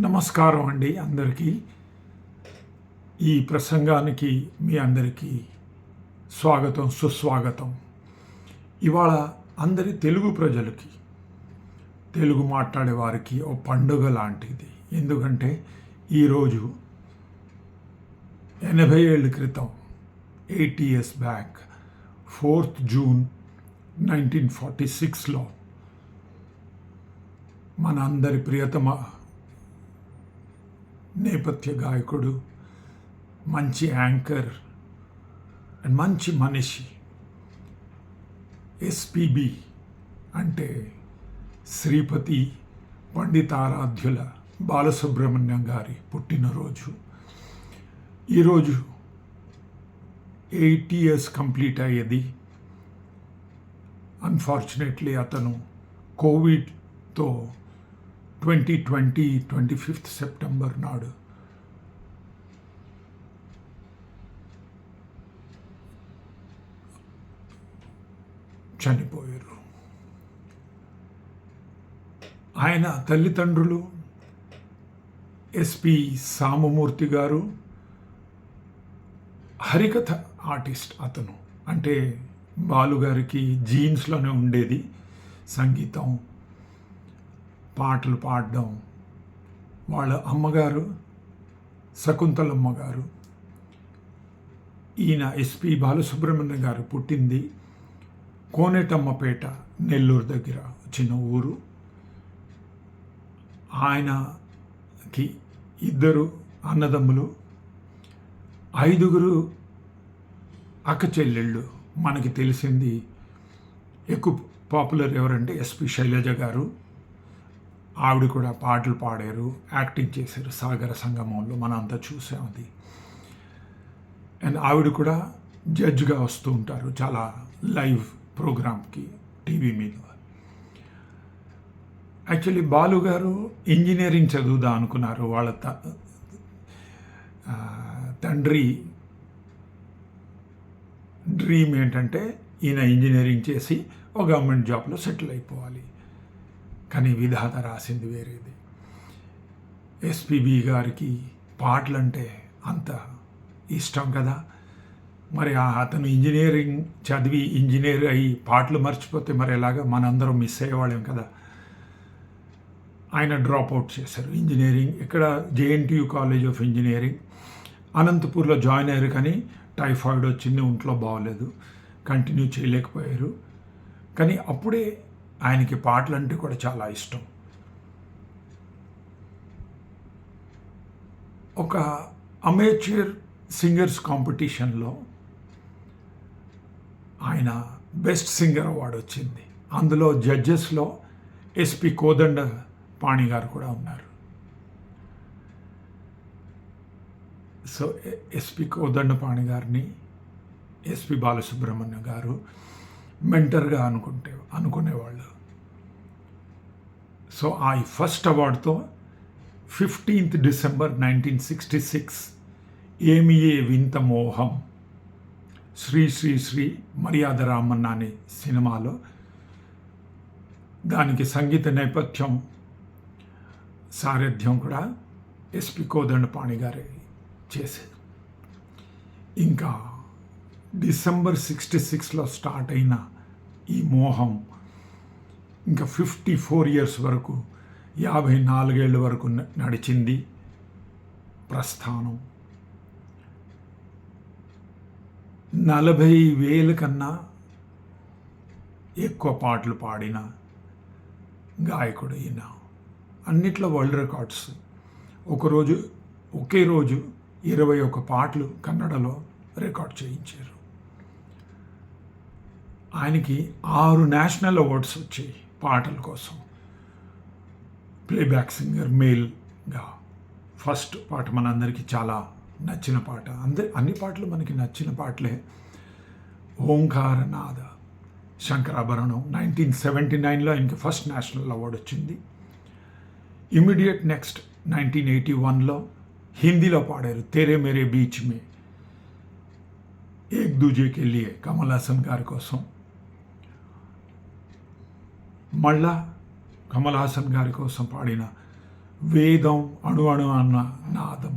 నమస్కారం అండి అందరికీ. ఈ ప్రసంగానికి మీ అందరికీ స్వాగతం, సుస్వాగతం. ఇవాళ అందరి తెలుగు ప్రజలకి, తెలుగు మాట్లాడే వారికి ఓ పండుగ లాంటిది. ఎందుకంటే ఈరోజు 80 ఏళ్ళ క్రితం, 80 years బ్యాక్, 4th June 1946లో మన అందరి ప్రియతమ నేపథ్య గాయకుడు, మంచి యాంకర్ అండ్ మంచి మనిషి ఎస్పిబి అంటే శ్రీపతి పండితారాధ్యుల బాలసుబ్రహ్మణ్యం గారి పుట్టినరోజు. ఈరోజు 80 years కంప్లీట్ అయ్యేది. అన్ఫార్చునేట్లీ అతను కోవిడ్తో 2020 25th సెప్టెంబర్ నాడు చనిపోయారు. ఆయన తల్లిదండ్రులు ఎస్పి సామమూర్తి గారు హరికథ ఆర్టిస్ట్. అతను అంటే బాలుగారికి జీన్స్లోనే ఉండేది సంగీతం, పాటలు పాడడం. వాళ్ళ అమ్మగారు శకుంతలమ్మ గారు. ఈయన ఎస్పి బాలసుబ్రహ్మణ్యం గారు పుట్టింది కోనేటమ్మపేట, నెల్లూరు దగ్గర చిన్న ఊరు. ఆయనకి 2 అన్నదమ్ములు, 5 అక్క చెల్లెళ్ళు. మనకి తెలిసింది ఎక్కువ పాపులర్ ఎవరంటే ఎస్పి శైలజ గారు. ఆవిడ కూడా పాటలు పాడారు, యాక్టింగ్ చేశారు సాగర సంగమంలో, మనం అంతా చూసాం అది. అండ్ ఆవిడ కూడా జడ్జ్గా వస్తూ ఉంటారు చాలా లైవ్ ప్రోగ్రామ్కి టీవీ మీద. యాక్చువల్లీ బాలు గారు ఇంజనీరింగ్ చదువుదా అనుకున్నారు. వాళ్ళ తండ్రి డ్రీమ్ ఏంటంటే ఈయన ఇంజనీరింగ్ చేసి ఒక గవర్నమెంట్ జాబ్లో సెటిల్ అయిపోవాలి. కానీ విధాత రాసింది వేరేది. ఎస్పిబి గారికి పాటలంటే అంత ఇష్టం కదా. మరి అతను ఇంజనీరింగ్ చదివి ఇంజనీర్ అయ్యి పాటలు మర్చిపోతే మరి ఎలాగా, మనందరం మిస్ అయ్యేవాళ్ళం కదా. ఆయన డ్రాప్ అవుట్ చేశారు ఇంజనీరింగ్. ఇక్కడ జేఎన్టీయు కాలేజ్ ఆఫ్ ఇంజనీరింగ్ అనంతపూర్లో జాయిన్ అయ్యారు. కానీ టైఫాయిడ్ వచ్చింది, ఒంట్లో బాగోలేదు, కంటిన్యూ చేయలేకపోయారు. కానీ అప్పుడే ఆయనకి పాటలు అంటే కూడా చాలా ఇష్టం. ఒక అమేచ్యూర్ సింగర్స్ కాంపిటీషన్లో ఆయన బెస్ట్ సింగర్ అవార్డు వచ్చింది. అందులో జడ్జెస్లో ఎస్పి కోదండ పాణి గారు కూడా ఉన్నారు. సో ఎస్పి కోదండ పాణి గారిని ఎస్పి బాలసుబ్రహ్మణ్యం గారు మెంటర్గా అనుకునేవాళ్ళు. సో ఆ ఫస్ట్ అవార్డుతో 15th December 1966 ఏమియే వింత మోహం, శ్రీ శ్రీ శ్రీ మర్యాద రామన్న అనే సినిమాలో దానికి సంగీత నేపథ్యం, సారథ్యం కూడా ఎస్పి కోదండపాణి గారే చేశారు. ఇంకా December 66లో స్టార్ట్ అయిన ఈ మోహం ఇంకా 54 years వరకు, 54 ఏళ్ళ వరకు నడిచింది ప్రస్థానం. 40,000 కన్నా ఎక్కువ పాటలు పాడిన గాయకుడు ఈయన. అన్నిట్లో వరల్డ్ రికార్డ్స్. ఒకే రోజు 21 పాటలు కన్నడలో రికార్డ్ చేయించారు. ఆయనకి 6 నేషనల్ అవార్డ్స్ వచ్చాయి పాటల కోసం. ప్లేబ్యాక్ సింగర్ మేల్గా ఫస్ట్ పాట మనందరికీ చాలా నచ్చిన పాట. అన్ని పాటలు మనకి నచ్చిన పాటలే. ఓంకారనాద శంకరాభరణం 1979లో ఆయనకి ఫస్ట్ నేషనల్ అవార్డు వచ్చింది. ఇమ్మీడియట్ నెక్స్ట్ 1981లో హిందీలో పాడారు తెరే మేరే బీచ్ మే, ఏక్ దూజేకి లియే కమల్ హాసన్ గారి కోసం. మళ్ళా కమల్ హాసన్ గారి కోసం పాడిన వేదం అణు అణు అన్న నాదం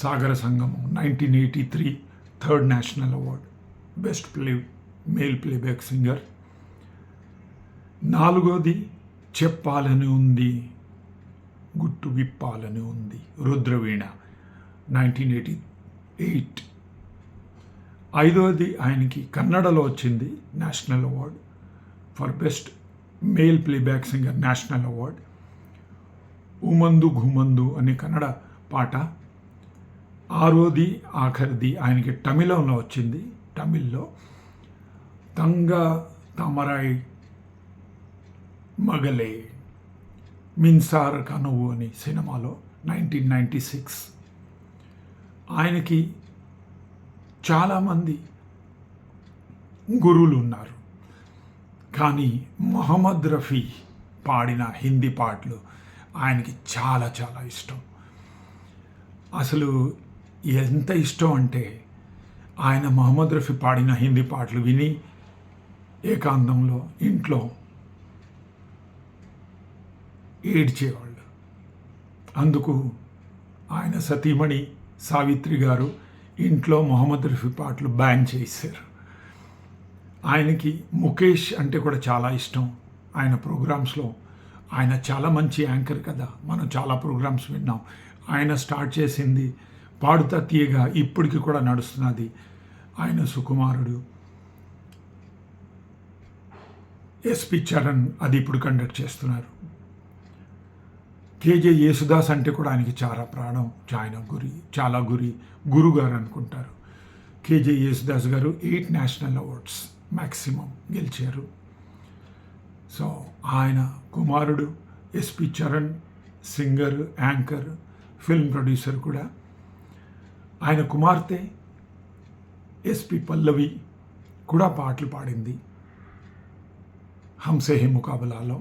Sagara Sangamam 1983 third national award best male playback singer. 4వది చెప్పాలని ఉంది గుట్టు విప్పాలని ఉంది రుద్రవీణ 1988. 5వది ఆయనకి కన్నడలో వచ్చింది national award for best male playback singer national award. Umandu Ghumandu అనే కన్నడ పాట. 6వది ఆఖరిది ఆయనకి తమిళంలో వచ్చింది. తమిళ్లో తంగ తమరాయ్ మగలే మిన్సార్ కనువు అని సినిమాలో 1996. ఆయనకి చాలామంది గురువులు ఉన్నారు, కానీ మొహమ్మద్ రఫీ పాడిన హిందీ పాటలు ఆయనకి చాలా చాలా ఇష్టం. అసలు ఎంత ఇష్టం అంటే ఆయన మొహమ్మద్ రఫీ పాడిన హిందీ పాటలు విని ఏకాంతంలో ఇంట్లో ఏడ్చేవాళ్ళు. అందుకు ఆయన సతీమణి సావిత్రి గారు ఇంట్లో మొహమ్మద్ రఫీ పాటలు బ్యాన్ చేశారు. ఆయనకి ముఖేష్ అంటే కూడా చాలా ఇష్టం. ఆయన ప్రోగ్రామ్స్లో ఆయన చాలా మంచి యాంకర్ కదా, మనం చాలా ప్రోగ్రామ్స్ విన్నాం. ఆయన స్టార్ట్ చేసింది పాడుతా తీయగా ఇప్పటికి కూడా నడుస్తున్నది. ఆయన సుకుమారుడు ఎస్పి చరణ్ అది ఇప్పుడు కండక్ట్ చేస్తున్నారు. కేజే యేసుదాస్ అంటే కూడా ఆయనకి చాలా ప్రాణం. చాలా గురుగారు అనుకుంటారు. కేజే యేసుదాస్ గారు 8 నేషనల్ అవార్డ్స్ మ్యాక్సిమం గెలిచారు. సో ఆయన కుమారుడు SP Charan singer, anchor, film producer కూడా. ఆయన కుమార్తె ఎస్పి పల్లవి కూడా పాటలు పాడింది హమ్సే హే ముకాబలాలో.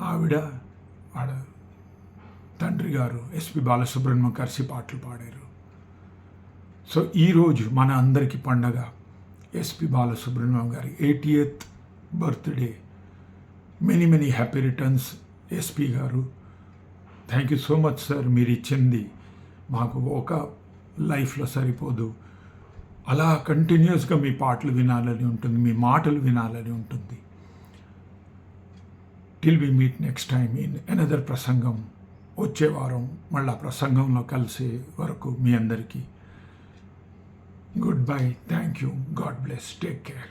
ఆవిడ తండ్రి గారు ఎస్పి బాలసుబ్రహ్మణ్యం కలిసి పాటలు పాడారు. సో ఈరోజు మన అందరికీ పండగ ఎస్పి బాలసుబ్రహ్మణ్యం గారి 80th birthday. Many happy returns SP గారు. Thank you so much sir. మీరు ఇచ్చింది మాకు ఒక లైఫ్లో సరిపోదు. అలా కంటిన్యూస్గా మీ పాటలు వినాలని ఉంటుంది, మీ మాటలు వినాలని ఉంటుంది. Till we meet next time in another ప్రసంగం. వచ్చే వారం మళ్ళా ప్రసంగంలో కలిసే వరకు మీ అందరికీ goodbye. Thank you. God bless. Take care.